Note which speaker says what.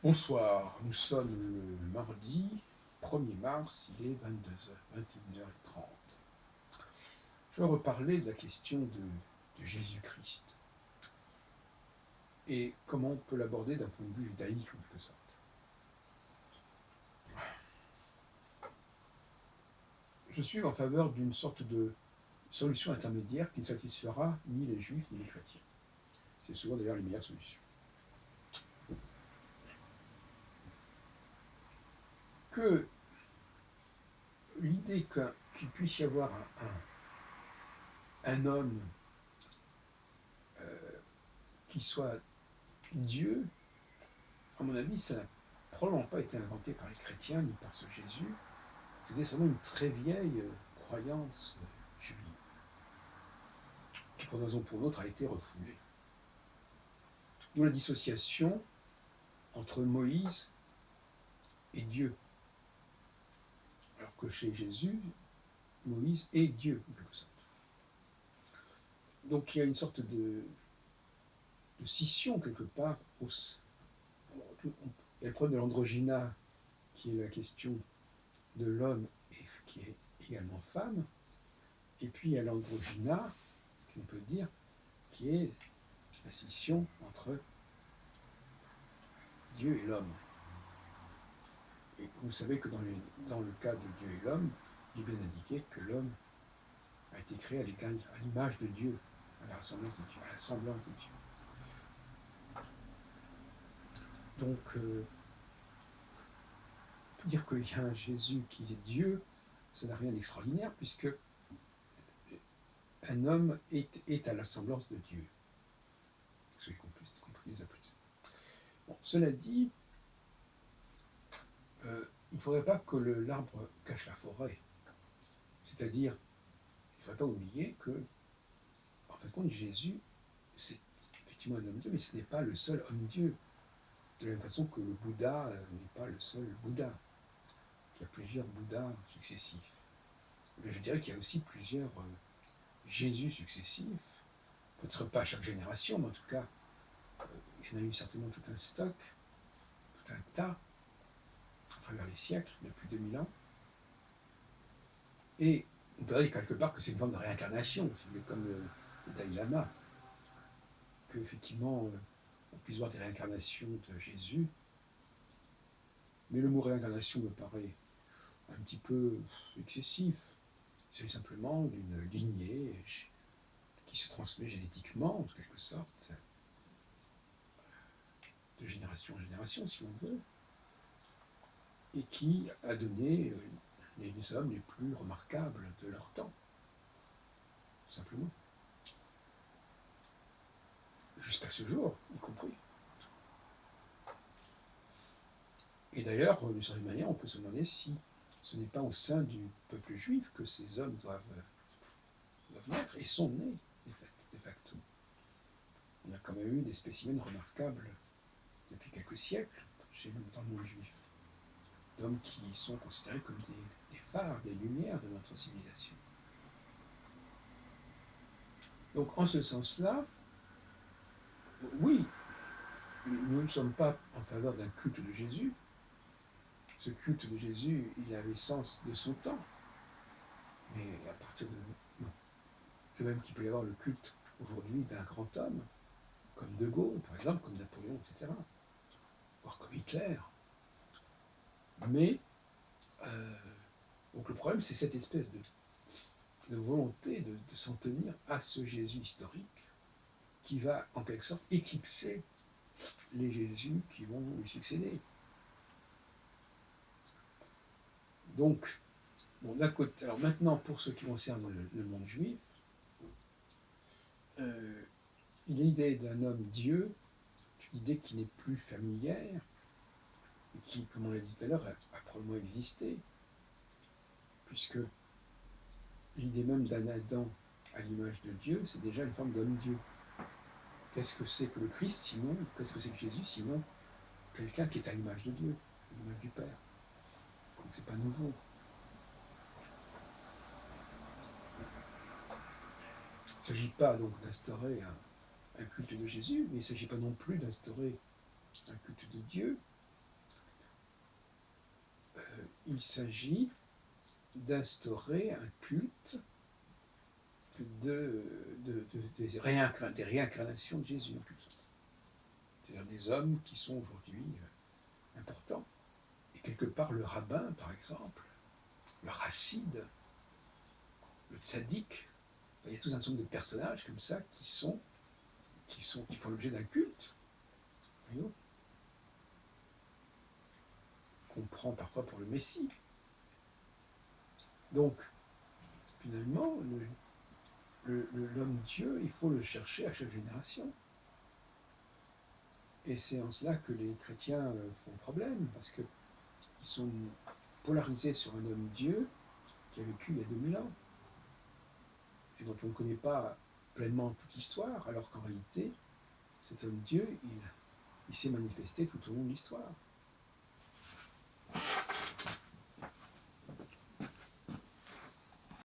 Speaker 1: Bonsoir, nous sommes le mardi 1er mars, il est 21h30. Je vais reparler de la question de Jésus-Christ et comment on peut l'aborder d'un point de vue judaïque en quelque sorte. Je suis en faveur d'une sorte de solution intermédiaire qui ne satisfera ni les juifs ni les chrétiens. C'est souvent d'ailleurs les meilleures solutions. Que l'idée qu'il puisse y avoir un homme qui soit Dieu, à mon avis, ça n'a probablement pas été inventé par les chrétiens ni par ce Jésus. C'était seulement une très vieille croyance juive, qui pour une raison ou pour l'autre a été refoulée. D'où la dissociation entre Moïse et Dieu. Alors que chez Jésus, Moïse est Dieu, en quelque sorte. Donc il y a une sorte de scission quelque part. Il y a le problème de l'androgyna, qui est la question de l'homme et qui est également femme. Et puis il y a l'androgyna, qu'on peut dire, qui est la scission entre Dieu et l'homme. Et vous savez que dans le cas de Dieu et l'homme, il est bien indiqué que l'homme a été créé à l'image de Dieu, à la ressemblance de Dieu, à la semblance de Dieu. Donc, on peut dire qu'il y a un Jésus qui est Dieu, ça n'a rien d'extraordinaire, puisque un homme est à la semblance de Dieu. C'est compris déjà plus. Bon, cela dit, il ne faudrait pas que l'arbre cache la forêt. C'est-à-dire, il ne faudrait pas oublier que, en fin de compte, Jésus, c'est effectivement un homme-dieu, mais ce n'est pas le seul homme-dieu. De la même façon que le Bouddha n'est pas le seul Bouddha. Il y a plusieurs Bouddhas successifs. Mais je dirais qu'il y a aussi plusieurs Jésus successifs. Peut-être pas à chaque génération, mais en tout cas, il y en a eu certainement tout un stock, tout un tas, à travers les siècles, depuis 2000 ans. Et on peut dire quelque part que c'est une forme de réincarnation, comme le Dalai Lama, qu'effectivement, on puisse voir des réincarnations de Jésus. Mais le mot réincarnation me paraît un petit peu excessif. C'est simplement d'une lignée qui se transmet génétiquement, en quelque sorte, de génération en génération, si on veut, et qui a donné les hommes les plus remarquables de leur temps, tout simplement. Jusqu'à ce jour, y compris. Et d'ailleurs, d'une certaine manière, on peut se demander si ce n'est pas au sein du peuple juif que ces hommes doivent naître, et sont nés, de facto. On a quand même eu des spécimens remarquables depuis quelques siècles, dans le monde juif, d'hommes qui sont considérés comme des phares, des lumières de notre civilisation. Donc en ce sens-là, oui, nous ne sommes pas en faveur d'un culte de Jésus. Ce culte de Jésus, il a l'essence de son temps. Mais à partir de même qu'il peut y avoir le culte aujourd'hui d'un grand homme, comme De Gaulle, par exemple, comme Napoléon, etc., voire comme Hitler. Mais, donc le problème, c'est cette espèce de volonté de s'en tenir à ce Jésus historique qui va, en quelque sorte, éclipser les Jésus qui vont lui succéder. Donc, bon, d'un côté, alors maintenant, pour ce qui concerne le monde juif, l'idée d'un homme Dieu, une idée qui n'est plus familière, et qui, comme on l'a dit tout à l'heure, a probablement existé, puisque l'idée même d'un Adam à l'image de Dieu, c'est déjà une forme d'homme-dieu. Qu'est-ce que c'est que le Christ sinon, qu'est-ce que c'est que Jésus sinon quelqu'un qui est à l'image de Dieu, à l'image du Père. Donc c'est pas nouveau. Il ne s'agit pas donc d'instaurer un culte de Jésus, mais il ne s'agit pas non plus d'instaurer un culte de Dieu, il s'agit d'instaurer un culte des réincarnations de Jésus, en quelque sorte. C'est-à-dire des hommes qui sont aujourd'hui importants. Et quelque part, le rabbin, par exemple, le chassid, le tzaddik, il y a tout un ensemble de personnages comme ça qui font l'objet d'un culte, voyez-vous, qu'on prend parfois pour le Messie. Donc, finalement, l'homme-dieu, il faut le chercher à chaque génération. Et c'est en cela que les chrétiens font problème, parce qu'ils sont polarisés sur un homme-dieu qui a vécu il y a 2000 ans, et dont on ne connaît pas pleinement toute l'histoire, alors qu'en réalité, cet homme-dieu, il s'est manifesté tout au long de l'histoire.